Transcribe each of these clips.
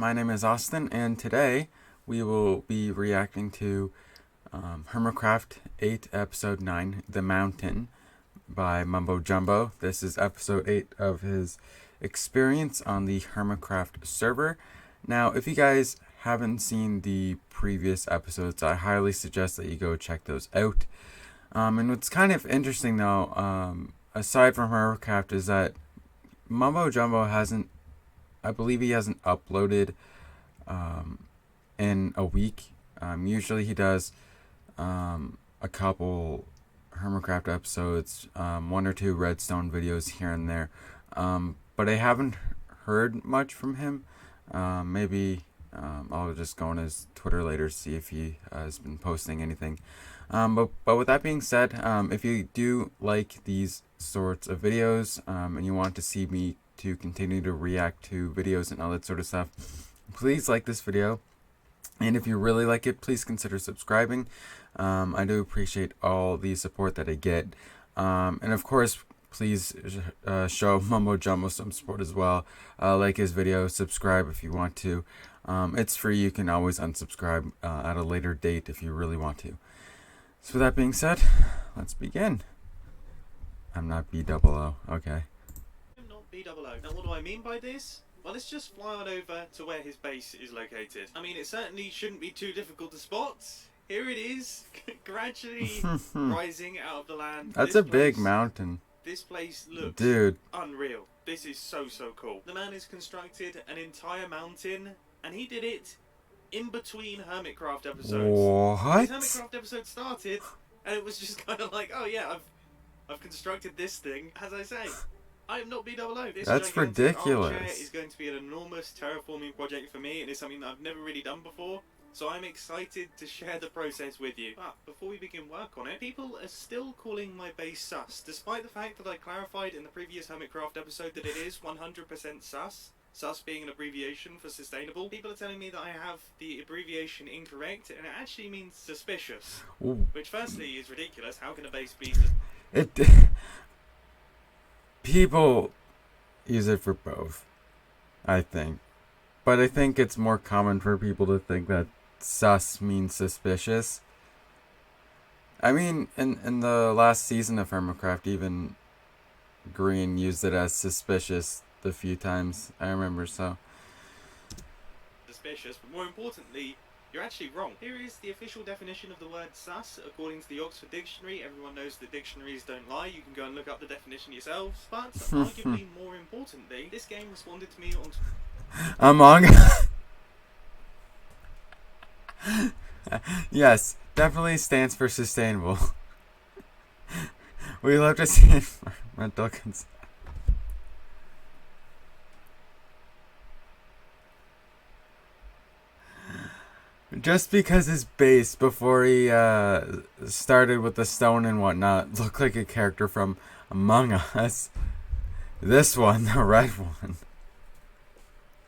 my name is Austin, and today we will be reacting to Hermitcraft 8, Episode 9, The Mountain, by Mumbo Jumbo. This is Episode 8 of his experience on the Hermitcraft server. Now, if you guys haven't seen the previous episodes, I highly suggest that you go check those out. And what's kind of interesting, though, aside from Hermitcraft, is that Mumbo Jumbo I believe he hasn't uploaded in a week. Usually he does a couple Hermitcraft episodes, one or two Redstone videos here and there. But I haven't heard much from him. Maybe I'll just go on his Twitter later to see if he has been posting anything. But with that being said, if you do like these sorts of videos and you want to see me to continue to react to videos and all that sort of stuff, please like this video. And if you really like it, please consider subscribing. I do appreciate all the support that I get. And of course, please show Mumbo Jumbo some support as well. Like his video, subscribe if you want to. It's free. You can always unsubscribe at a later date if you really want to. So with that being said, let's begin. I'm not B-double-O, okay. I'm not B-double-O. Now what do I mean by this? Well, let's just fly on over to where his base is located. I mean, it certainly shouldn't be too difficult to spot. Here it is, gradually rising out of the land. That's a big mountain. This place looks unreal. This is so cool. The man has constructed an entire mountain, and he did it in between Hermitcraft episodes. What? His Hermitcraft episode started, and it was just kind of like, oh yeah, I've constructed this thing. As I say, I am not B-double-O. This That's ridiculous. armchair is going to be an enormous terraforming project for me, and it's something that I've never really done before. So I'm excited to share the process with you. But before we begin work on it, people are still calling my base sus, despite the fact that I clarified in the previous Hermitcraft episode that it is 100% sus. Sus being an abbreviation for sustainable. People are telling me that I have the abbreviation incorrect, and it actually means suspicious. Ooh. Which firstly is ridiculous. How can a base be People use it for both, I think. But I think it's more common for people to think that sus means suspicious. I mean, in the last season of Hermitcraft, even Green used it as suspicious the few times I remember, so. Suspicious, but more importantly, you're actually wrong. Here is the official definition of the word sus according to the Oxford Dictionary. Everyone knows that dictionaries don't lie. You can go and look up the definition yourselves. But arguably more importantly, this game responded to me on Among Yes, definitely stands for sustainable. We love to see environmental concern. Just because his base, before he started with the stone and whatnot, looked like a character from Among Us. This one, the red one.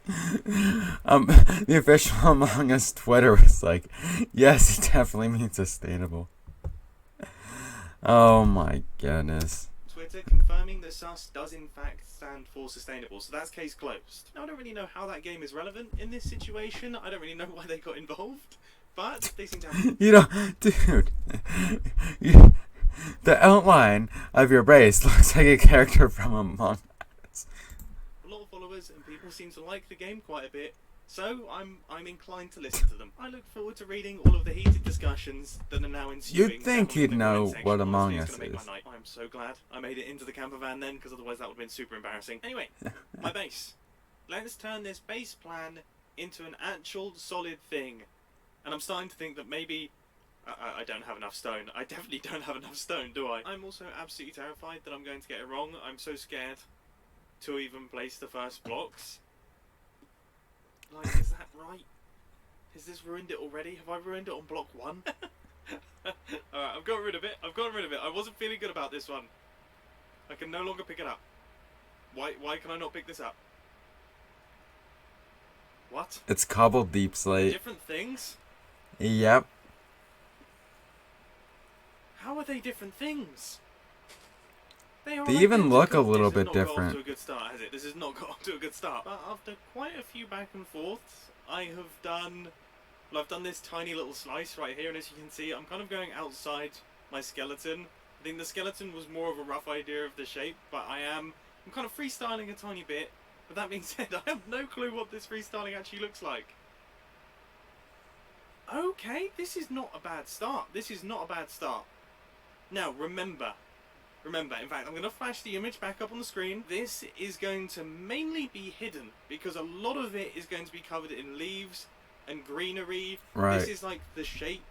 The official Among Us Twitter was like, yes, it definitely means sustainable. Oh my goodness. Twitter confirming that sus does in fact stand for sustainable, so that's case closed. Now I don't really know how that game is relevant in this situation. I don't really know why they got involved, but they seem to have... You know, dude, the outline of your base looks like a character from Among Us. A lot of followers and people seem to like the game quite a bit, so I'm inclined to listen to them. I look forward to reading all of the heated discussions that are now ensuing. You'd think you'd know what Among Us is. I'm so glad I made it into the camper van then, because otherwise that would have been super embarrassing. Anyway, my base. Let's turn this base plan into an actual solid thing. And I'm starting to think that maybe I don't have enough stone. I definitely don't have enough stone, do I? I'm also absolutely terrified that I'm going to get it wrong. I'm so scared to even place the first blocks. Like, is that right? Has this ruined it already? Have I ruined it on block 1? Alright, I've got rid of it. I wasn't feeling good about this one. I can no longer pick it up. Why can I not pick this up? What? It's cobbled deep slate. Different things? Yep. How are they different things? They even look a little bit different. This has not got off to a good start, has it? This has not got off to a good start. But after quite a few back and forths, I've done this tiny little slice right here, and as you can see, I'm kind of going outside my skeleton. I think the skeleton was more of a rough idea of the shape, but I'm kind of freestyling a tiny bit. But that being said, I have no clue what this freestyling actually looks like. Okay, this is not a bad start. This is not a bad start. Now, remember, in fact, I'm going to flash the image back up on the screen. This is going to mainly be hidden because a lot of it is going to be covered in leaves and greenery. Right. This is like the shape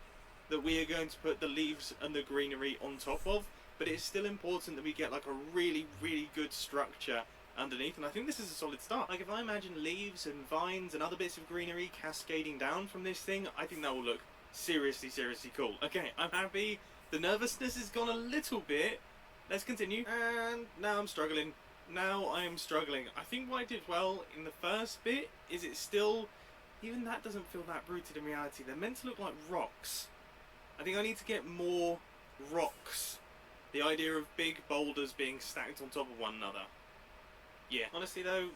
that we are going to put the leaves and the greenery on top of, but it's still important that we get like a really, really good structure underneath, and I think this is a solid start. Like, if I imagine leaves and vines and other bits of greenery cascading down from this thing, I think that will look seriously, seriously cool. Okay, I'm happy. The nervousness has gone a little bit. Let's continue. And now I'm struggling. I think what I did well in the first bit is it's still, even that doesn't feel that rooted in reality. They're meant to look like rocks. I think I need to get more rocks. The idea of big boulders being stacked on top of one another. Yeah, honestly though,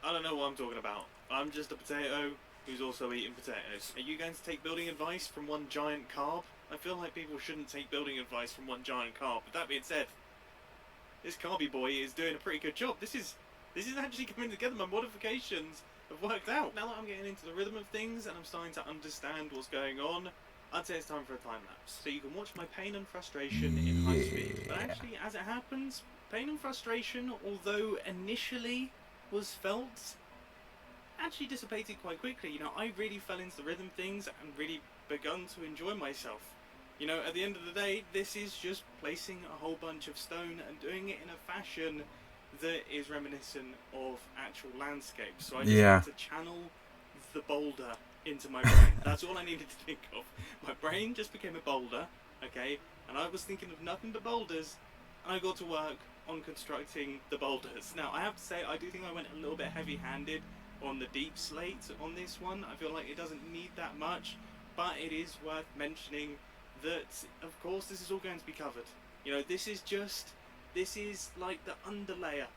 I don't know what I'm talking about. I'm just a potato who's also eating potatoes. Are you going to take building advice from one giant carb? I feel like people shouldn't take building advice from one giant carb. But that being said, this carby boy is doing a pretty good job. This is actually coming together. My modifications have worked out. Now that I'm getting into the rhythm of things and I'm starting to understand what's going on, I'd say it's time for a time lapse. So you can watch my pain and frustration in high speed. But actually, as it happens, pain and frustration, although initially was felt, actually dissipated quite quickly. You know, I really fell into the rhythm of things and really begun to enjoy myself. You know, at the end of the day, this is just placing a whole bunch of stone and doing it in a fashion that is reminiscent of actual landscapes. So I just had to channel the boulder into my brain. That's all I needed to think of. My brain just became a boulder, okay? And I was thinking of nothing but boulders, and I got to work on constructing the boulders. Now, I have to say, I do think I went a little bit heavy-handed on the deep slate on this one. I feel like it doesn't need that much, but it is worth mentioning that, of course, this is all going to be covered. You know, this is like the underlayer.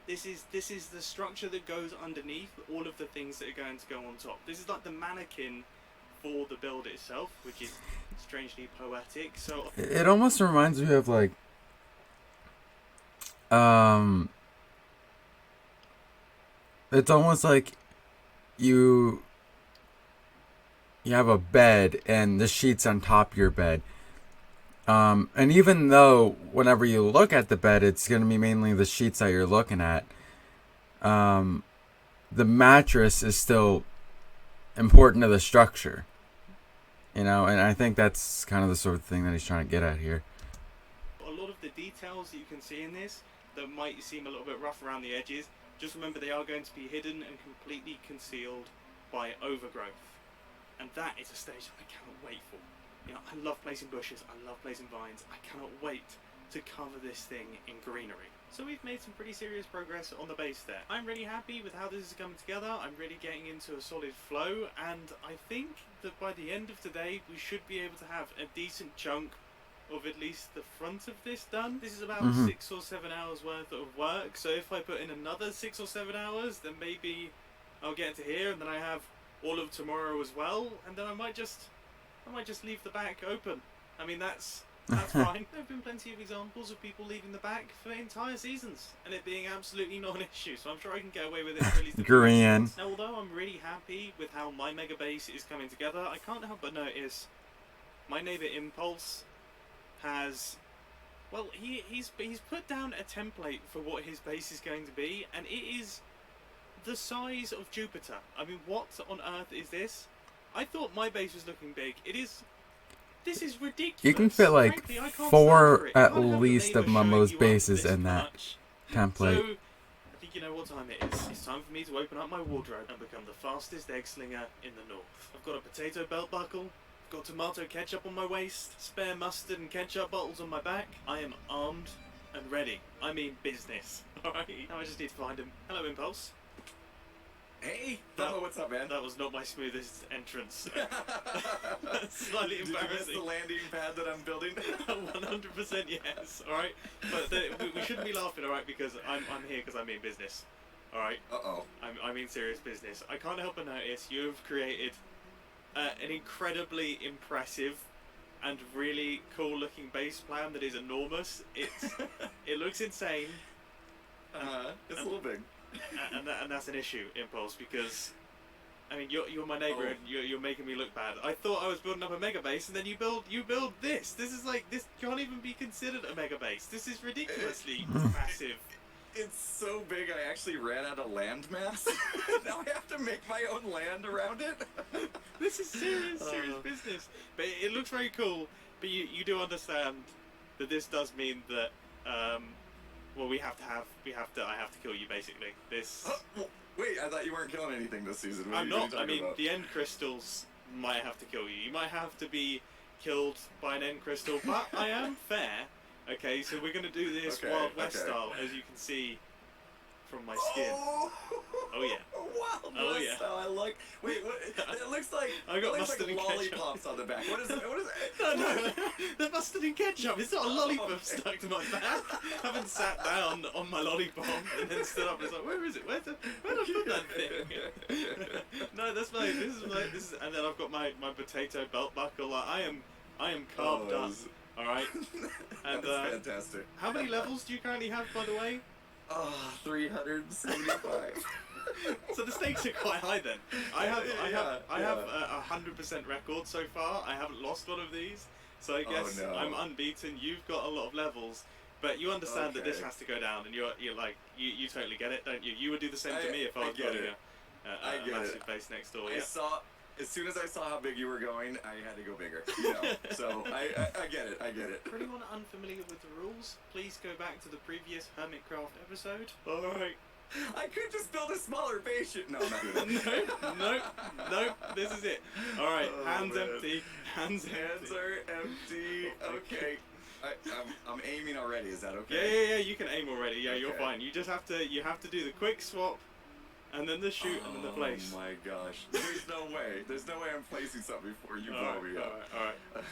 This is the structure that goes underneath all of the things that are going to go on top. This is like the mannequin for the build itself, which is strangely poetic. So it almost reminds me of like it's almost like you have a bed and the sheets on top of your bed. And even though whenever you look at the bed, it's going to be mainly the sheets that you're looking at, the mattress is still important to the structure. You know, and I think that's kind of the sort of thing that he's trying to get at here. A lot of the details that you can see in this that might seem a little bit rough around the edges, just remember they are going to be hidden and completely concealed by overgrowth. And that is a stage that I cannot wait for. You know, I love placing bushes, I love placing vines, I cannot wait to cover this thing in greenery. So we've made some pretty serious progress on the base there. I'm really happy with how this is coming together. I'm really getting into a solid flow, and I think that by the end of today we should be able to have a decent chunk of at least the front of this done. This is about 6 or 7 hours worth of work, so if I put in another 6 or 7 hours, then maybe I'll get to here, and then I have all of tomorrow as well, and then I might just leave the back open. I mean, that's fine. There have been plenty of examples of people leaving the back for entire seasons, and it being absolutely not an issue, so I'm sure I can get away with it for at least a few seasons. Now, although I'm really happy with how my mega base is coming together, I can't help but notice my neighbour Impulse has, well, he's put down a template for what his base is going to be, and it is the size of Jupiter. I mean, what on earth is this? I thought my base was looking big. This is ridiculous. You can fit like frankly, 4 at least of Mumbo's bases in that template. So, I think you know what time it is. It's time for me to open up my wardrobe and become the fastest egg slinger in the north. I've got a potato belt buckle, I've got tomato ketchup on my waist, spare mustard and ketchup bottles on my back. I am armed and ready. I mean business. Alright, now I just need to find him. Hello, Impulse. Hey, Bubba, what's up, man? That was not my smoothest entrance. That's slightly embarrassing. Did you miss the landing pad that I'm building? 100% yes, alright? But we shouldn't be laughing, alright, because I'm here because I mean business. Alright, Uh-oh. I mean serious business. I can't help but notice you've created an incredibly impressive and really cool looking base plan that is enormous. It looks insane, It's a little big. and that's an issue, Impulse, because I mean you're my neighbor and you're making me look bad. I thought I was building up a mega base, and then you build this. This is like, this can't even be considered a mega base. This is ridiculously massive. It's so big I actually ran out of land mass. Now I have to make my own land around it. This is serious business. But it looks very cool. But you do understand that this does mean that well, I have to kill you basically. This Wait, I thought you weren't killing anything this season. What I'm are you not. I talking mean, about? the end crystals might have to kill you. You might have to be killed by an end crystal, but I am fair. Okay, so we're gonna do this Okay, Wild West okay. style, as you can see from my skin. Oh, yeah. Wild Oh, West yeah. style. I like. Wait, what? It looks like. I got it looks mustard like and ketchup. lollipops on the back. What is it? What is it? No, they're mustard and ketchup. It's not a lollipop okay. stuck to my back. I haven't sat down on my lollipop and then stood up and it's like, where is it? Where did I put that thing? No, that's fine. This is, and then I've got my potato belt buckle. Like, I am carved up. All right. And That's fantastic. how many levels do you currently have, by the way? 375. So the stakes are quite high then. I have a 100% record so far. I haven't lost one of these, so I guess no. I'm unbeaten. You've got a lot of levels, but you understand that this Okay. has to go down, and you're like you totally get it, don't you? You would do the same to me if I I was get building it. I a get massive it. base next door. I Yeah. saw. As soon as I saw how big you were going, I had to go bigger. You know, so I get it. I get it. For anyone unfamiliar with the rules, please go back to the previous Hermitcraft episode. All right. I could just build a smaller base. No, I'm not doing No, this is it. All right, Oh, hands man. empty. Hands Hands empty. are empty. Okay. I'm aiming already. Is that okay? Yeah. You can aim already. Yeah, you're Okay. fine. You just have to do the quick swap, and then the shoot, and then the place. Oh my gosh. There's no way. There's no way I'm placing something before you blow me up. All right.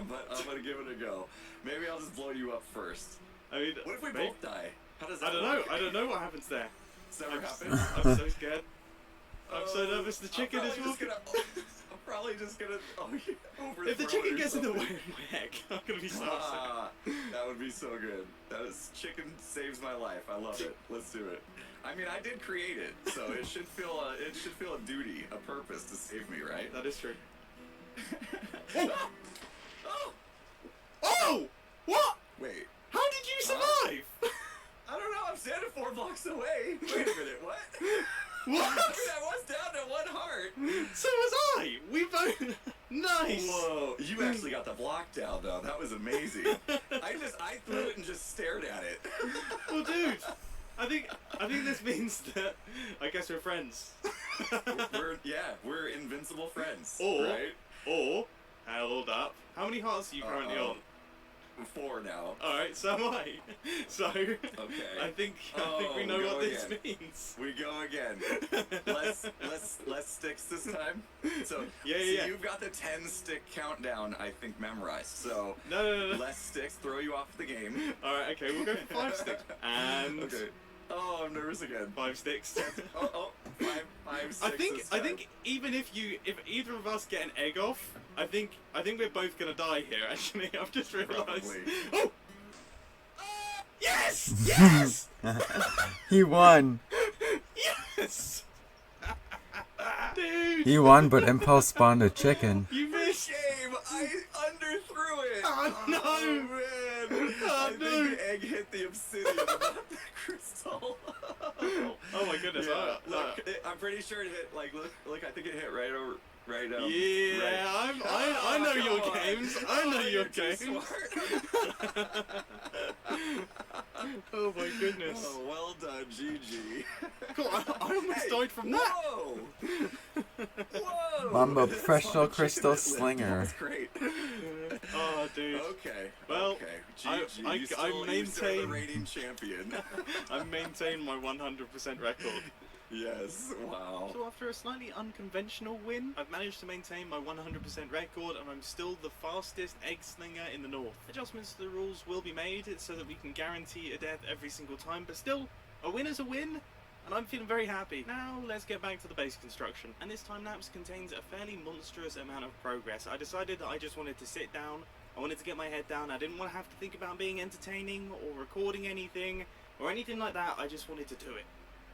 But I'm gonna give it a go. Maybe I'll just blow you up first. I mean, What if we maybe- both die? How does that I don't know. work? I don't know what happens there. It's never I'm happened. I'm so scared. I'm so nervous. The chicken is I'm probably just gonna overthrow If the chicken it or gets in the way something. of my egg, I'm gonna be so upset. Ah, that would be so good. Chicken saves my life. I love it. Let's do it. I mean, I did create it, so it should feel a duty, a purpose to save me, right? That is true. Oh, Oh! What? wait. How did you survive? I don't know. I'm standing 4 blocks away. Wait a minute. What? What? I mean, I was down to 1 heart. So was I. We both. Nice. Whoa! You actually got the block down, though. That was amazing. I threw it and just stared at it. Well, dude, I think this means that I guess we're friends. We're invincible friends. Or right? Hold up. How many hearts are you currently Uh-oh. on? 4 now. All right, so am I. So Okay. I think we Oh, know go what this again. means. We go again. Less sticks this time. So Yeah. You've got the 10 stick countdown, I think, memorized. So No. less sticks throw you off the game. All right, okay, we'll go for 5 sticks and Okay. Oh, I'm nervous again. 5 sticks. Five sticks. this I time. think even if either of us get an egg off, I think we're both gonna die here. Actually, I've just realised. Probably. Oh! Yes! Yes! He won. Yes! Dude! He won, but Impulse spawned a chicken. You missed! Shame! I underthrew it! Oh, no! Oh, man! Oh, I no. think the egg hit the obsidian, but not the crystal. Oh my goodness! Yeah, look, I'm pretty sure it hit, look, I think it hit right over, right, Yeah, right. I know Come your on. games. I know Oh, your you're too games. smart. Oh my goodness! Oh, well done, GG. God, I almost Hey, died from that. Whoa! Whoa! Mumbo, That's professional all the crystal chicken that lived. slinger. That was great. Oh, dude. Okay. Well, okay. I- GG. I you still, you still maintain- the reigning champion. I maintain my 100% record. Yes. Wow. So after a slightly unconventional win, I've managed to maintain my 100% record and I'm still the fastest egg slinger in the north. Adjustments to the rules will be made so that we can guarantee a death every single time, but still, a win is a win, and I'm feeling very happy. Now let's get back to the base construction, and this time-lapse contains a fairly monstrous amount of progress. I decided that I just wanted to sit down, I wanted to get my head down, I didn't want to have to think about being entertaining or recording anything or anything like that. I just wanted to do it.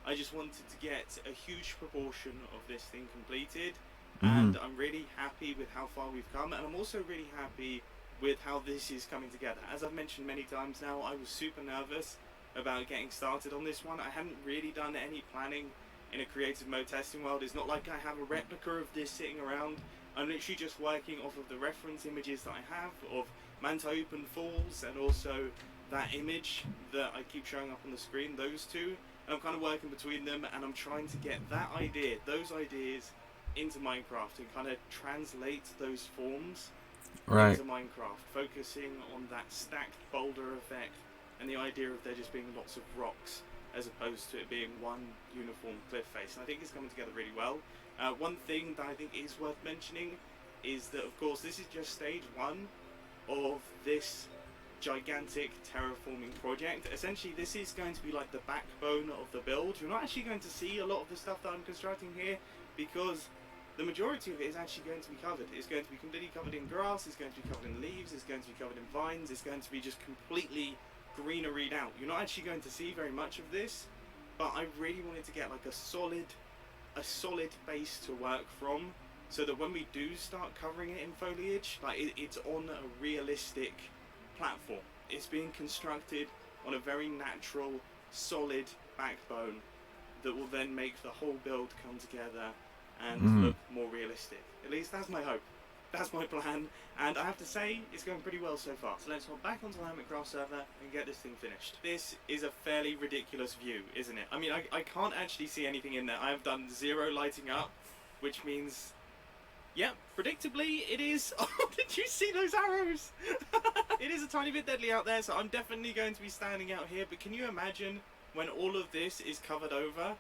I just wanted to get a huge proportion of this thing completed, and I'm really happy with how far we've come, and I'm also really happy with how this is coming together. As I've mentioned many times now, I was super nervous about getting started on this one. I hadn't really done any planning in a creative mode testing world. It's not like I have a replica of this sitting around. I'm literally just working off of the reference images that I have of Manta Open Falls and also that image that I keep showing up on the screen, those two. And I'm kind of working between them, and I'm trying to get that idea, those ideas into Minecraft and kind of translate those forms into Minecraft, focusing on that stacked boulder effect and the idea of there just being lots of rocks as opposed to it being one uniform cliff face. And I think it's coming together really well. One thing that I think is worth mentioning is that, of course, this is just stage one of this gigantic terraforming project. Essentially, this is going to be like the backbone of the build. You're not actually going to see a lot of the stuff that I'm constructing here because the majority of it is actually going to be covered. It's going to be completely covered in grass, it's going to be covered in leaves, it's going to be covered in vines, it's going to be just completely greeneried out. You're not actually going to see very much of this, but I really wanted to get like a solid base to work from, so that when we do start covering it in foliage, like it's on a realistic platform. It's being constructed on a very natural, solid backbone that will then make the whole build come together and look more realistic. At least that's my hope. That's my plan, and I have to say, it's going pretty well so far. So let's hop back onto the Hermitcraft server and get this thing finished. This is a fairly ridiculous view, isn't it? I mean, I can't actually see anything in there. I have done 0 lighting up, which means, yeah, predictably, it is... Oh, did you see those arrows? It is a tiny bit deadly out there, so I'm definitely going to be standing out here, but can you imagine when all of this is covered over,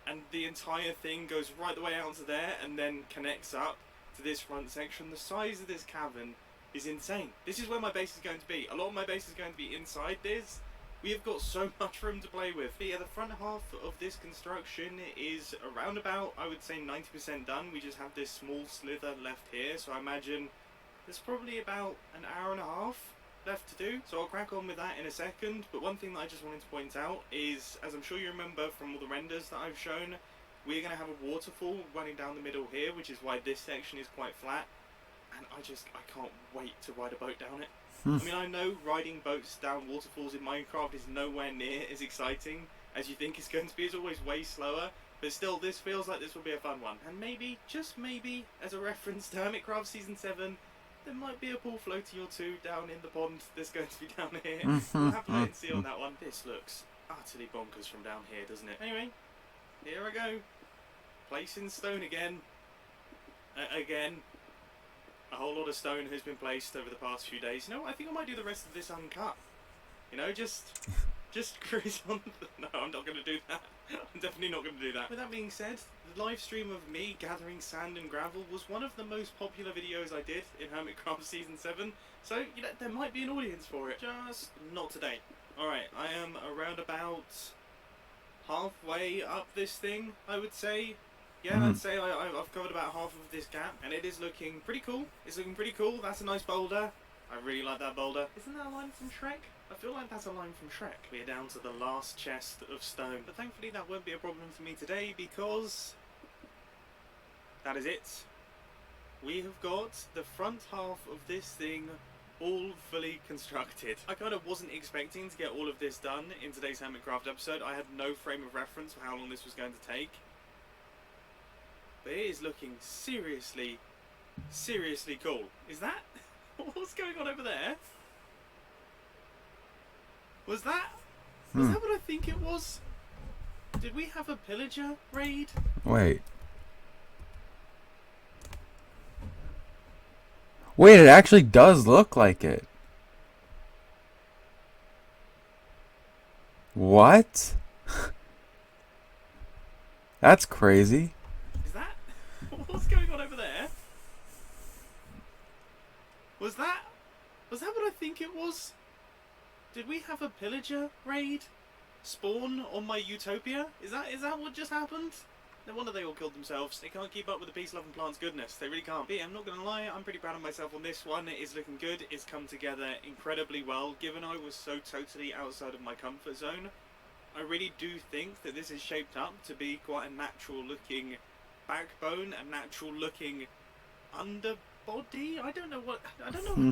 and the entire thing goes right the way out to there, and then connects up to this front section? The size of this cavern is insane. This is where my base is going to be. A lot of my base is going to be inside this. We have got so much room to play with. But yeah, the front half of this construction is around about, I would say, 90% done. We just have this small slither left here, so I imagine there's probably about an hour and a half left to do. So I'll crack on with that in a second. But one thing that I just wanted to point out is, as I'm sure you remember from all the renders that I've shown, we're going to have a waterfall running down the middle here, which is why this section is quite flat. And I can't wait to ride a boat down it. I mean, I know riding boats down waterfalls in Minecraft is nowhere near as exciting as you think it's going to be. It's always way slower. But still, this feels like this will be a fun one. And maybe, just maybe, as a reference to Hermitcraft Season 7, there might be a pool floaty or two down in the pond that's going to be down here. We'll have to wait and see on that one. This looks utterly bonkers from down here, doesn't it? Anyway, here I go. Placing stone again. Again. A whole lot of stone has been placed over the past few days. You know what? I think I might do the rest of this uncut. You know, just cruise on. No, I'm not going to do that. I'm definitely not going to do that. With that being said, the live stream of me gathering sand and gravel was one of the most popular videos I did in Hermitcraft Season 7. So, you know, there might be an audience for it. Just not today. Alright, I am around about halfway up this thing, I would say. Yeah, I'd say I've covered about half of this gap, and it is looking pretty cool. It's looking pretty cool. That's a nice boulder. I really like that boulder. Isn't that a line from Shrek? I feel like that's a line from Shrek. We're down to the last chest of stone. But thankfully that won't be a problem for me today, because that is it. We have got the front half of this thing all fully constructed. I kind of wasn't expecting to get all of this done in today's Hermitcraft episode. I had no frame of reference for how long this was going to take. But it is looking seriously, seriously cool. Is that... What's going on over there? Was that what I think it was? Did we have a pillager raid? Wait, it actually does look like it. What? That's crazy. Is that... What's going on over there? Was that what I think it was? Did we have a pillager raid? spawn on my utopia? Is that what just happened? No wonder they all killed themselves. They can't keep up with the peace-loving plant's goodness. They really can't. But yeah, I'm not going to lie, I'm pretty proud of myself on this one. It is looking good. It's come together incredibly well. Given I was so totally outside of my comfort zone, I really do think that this is shaped up to be quite a natural-looking backbone, a natural-looking underbody. I don't know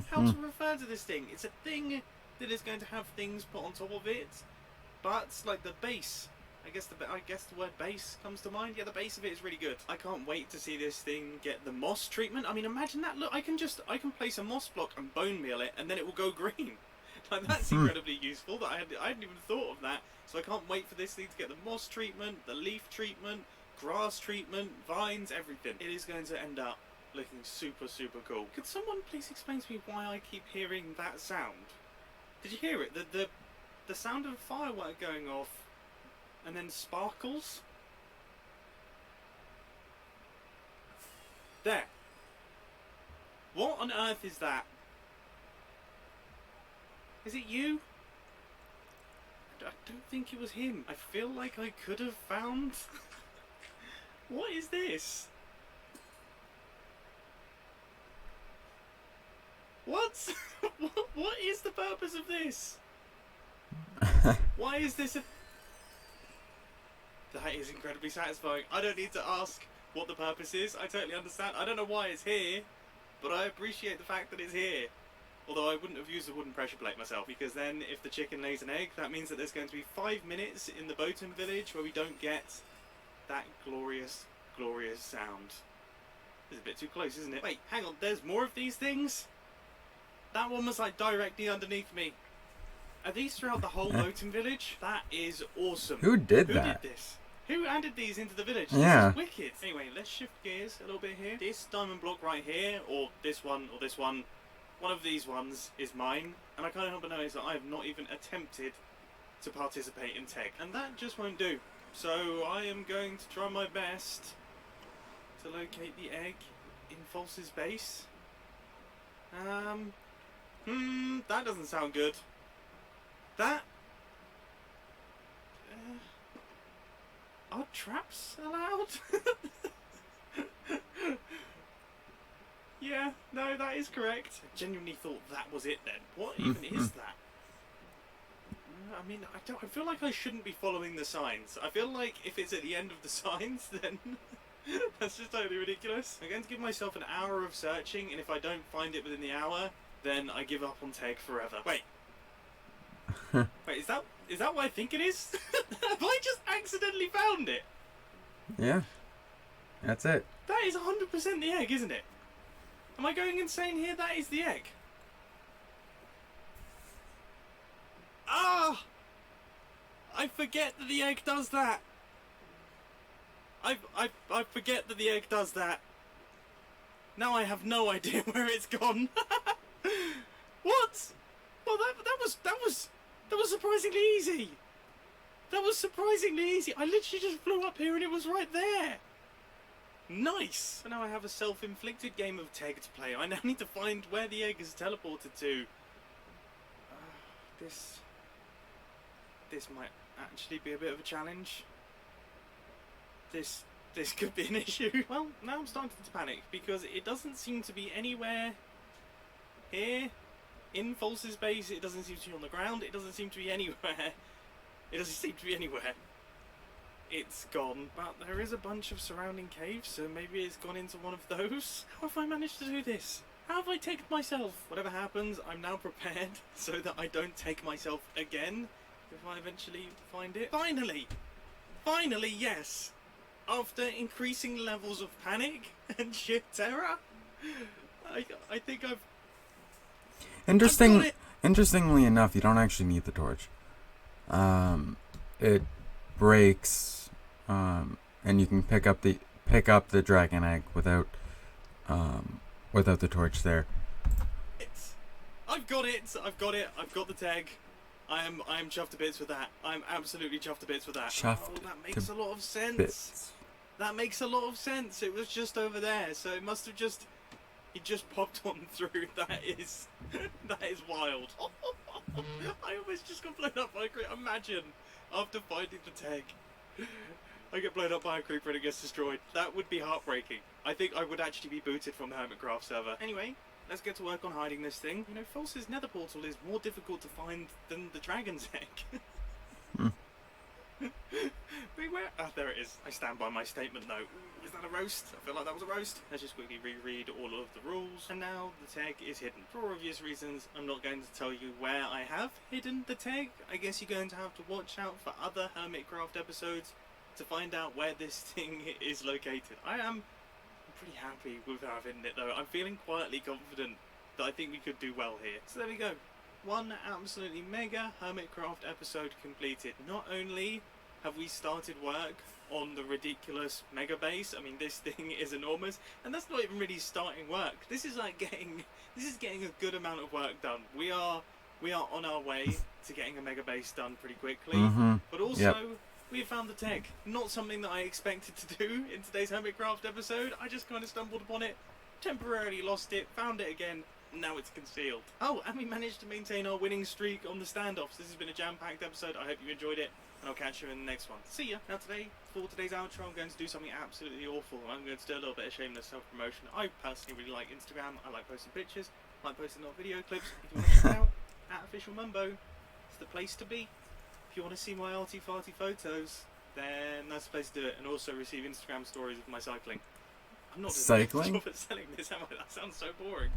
how to refer to this thing. It's a thing that is going to have things put on top of it, but like the base. I guess the word base comes to mind. Yeah, the base of it is really good. I can't wait to see this thing get the moss treatment. I mean, imagine that. Look, I can place a moss block and bone meal it, and then it will go green. Like, that's incredibly useful. That I hadn't even thought of that. So I can't wait for this thing to get the moss treatment, the leaf treatment, grass treatment, vines, everything. It is going to end up looking super, super cool. Could someone please explain to me why I keep hearing that sound? Did you hear it? The sound of a firework going off. And then sparkles. There. What on earth is that? Is it you? I don't think it was him. I feel like I could have found... What is this? What? What is the purpose of this? Why is this a... That is incredibly satisfying. I don't need to ask what the purpose is. I totally understand. I don't know why it's here, but I appreciate the fact that it's here. Although I wouldn't have used a wooden pressure plate myself, because then if the chicken lays an egg, that means that there's going to be 5 minutes in the Botan village where we don't get that glorious, glorious sound. It's a bit too close, isn't it? Wait, hang on. There's more of these things? That one was like directly underneath me. Are these throughout the whole Botan village? That is awesome. Who did that? Who did this? Who added these into the village? Yeah. This is wicked. Anyway, let's shift gears a little bit here. This diamond block right here, or this one, one of these ones is mine. And I can't help but notice that I have not even attempted to participate in tech. And that just won't do. So I am going to try my best to locate the egg in False's base. That doesn't sound good. That... are traps allowed? Yeah, no, that is correct. I genuinely thought that was it then. What even is that? I mean, I feel like I shouldn't be following the signs. I feel like if it's at the end of the signs, then that's just totally ridiculous. I'm going to give myself an hour of searching, and if I don't find it within the hour, then I give up on tech forever. Wait. Wait, is that what I think it is? Have I just accidentally found it? Yeah. That's it. That is 100% the egg, isn't it? Am I going insane here? That is the egg. Ah! I forget that the egg does that. I forget that the egg does that. Now I have no idea where it's gone. What? Well, that was surprisingly easy. That was surprisingly easy. I literally just flew up here and it was right there. Nice. So now I have a self-inflicted game of tag to play. I now need to find where the egg is teleported to. This might actually be a bit of a challenge. This could be an issue. Well, now I'm starting to panic because it doesn't seem to be anywhere here. In False's base, it doesn't seem to be on the ground. It doesn't seem to be anywhere. It doesn't seem to be anywhere. It's gone. But there is a bunch of surrounding caves, so maybe it's gone into one of those. How have I managed to do this? How have I taken myself? Whatever happens, I'm now prepared so that I don't take myself again if I eventually find it. Finally! Finally, yes! After increasing levels of panic and sheer terror, I think I've Interestingly enough, you don't actually need the torch. It breaks, and you can pick up the dragon egg without the torch there. I've got it. I've got the tag. I am chuffed to bits with that. I'm absolutely chuffed to bits with that. Chuffed. That makes a lot of sense. Bits. That makes a lot of sense. It was just over there, so it must have just... It just popped on through. That is wild. I almost just got blown up by a creeper. Imagine, after finding the tag, I get blown up by a creeper and it gets destroyed. That would be heartbreaking. I think I would actually be booted from the Hermitcraft server. Anyway, let's get to work on hiding this thing. You know, False's nether portal is more difficult to find than the dragon's egg. Beware. Oh, there it is. I stand by my statement though. Is that a roast? I feel like that was a roast. Let's just quickly reread all of the rules. And now the tag is hidden. For obvious reasons, I'm not going to tell you where I have hidden the tag. I guess you're going to have to watch out for other Hermitcraft episodes to find out where this thing is located. I'm pretty happy with how I've hidden it though. I'm feeling quietly confident that I think we could do well here. So there we go. One absolutely mega Hermitcraft episode completed. Not only have we started work on the ridiculous mega base, I mean this thing is enormous, and that's not even really starting work. This is getting a good amount of work done. We are on our way to getting a mega base done pretty quickly. But also we have found the tech. Not something that I expected to do in today's Hermitcraft episode. I just kind of stumbled upon it, temporarily lost it, found it again. Now it's concealed. Oh, and we managed to maintain our winning streak on the standoffs. This has been a jam-packed episode. I hope you enjoyed it, and I'll catch you in the next one. See ya! Now for today's outro, I'm going to do something absolutely awful. I'm going to do a little bit of shameless self-promotion. I personally really like Instagram. I like posting pictures. I like posting little video clips. If you want to check it out, @official Mumbo, it's the place to be. If you want to see my arty-farty photos, then that's the place to do it. And also receive Instagram stories of my cycling. I'm not doing a good job at selling this, am I? That sounds so boring.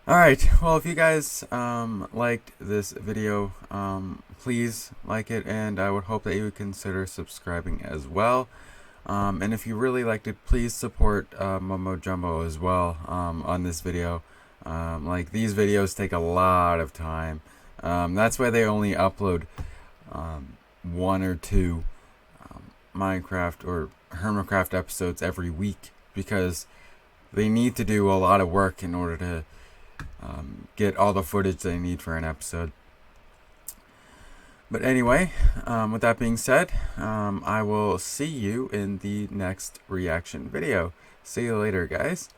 Alright, well if you guys liked this video, please like it, and I would hope that you would consider subscribing as well. And if you really liked it, please support Mumbo Jumbo as well on this video. Like, these videos take a lot of time. That's why they only upload 1 or 2 Minecraft or Hermitcraft episodes every week, because they need to do a lot of work in order to get all the footage they need for an episode. But anyway, with that being said, I will see you in the next reaction video. See you later, guys.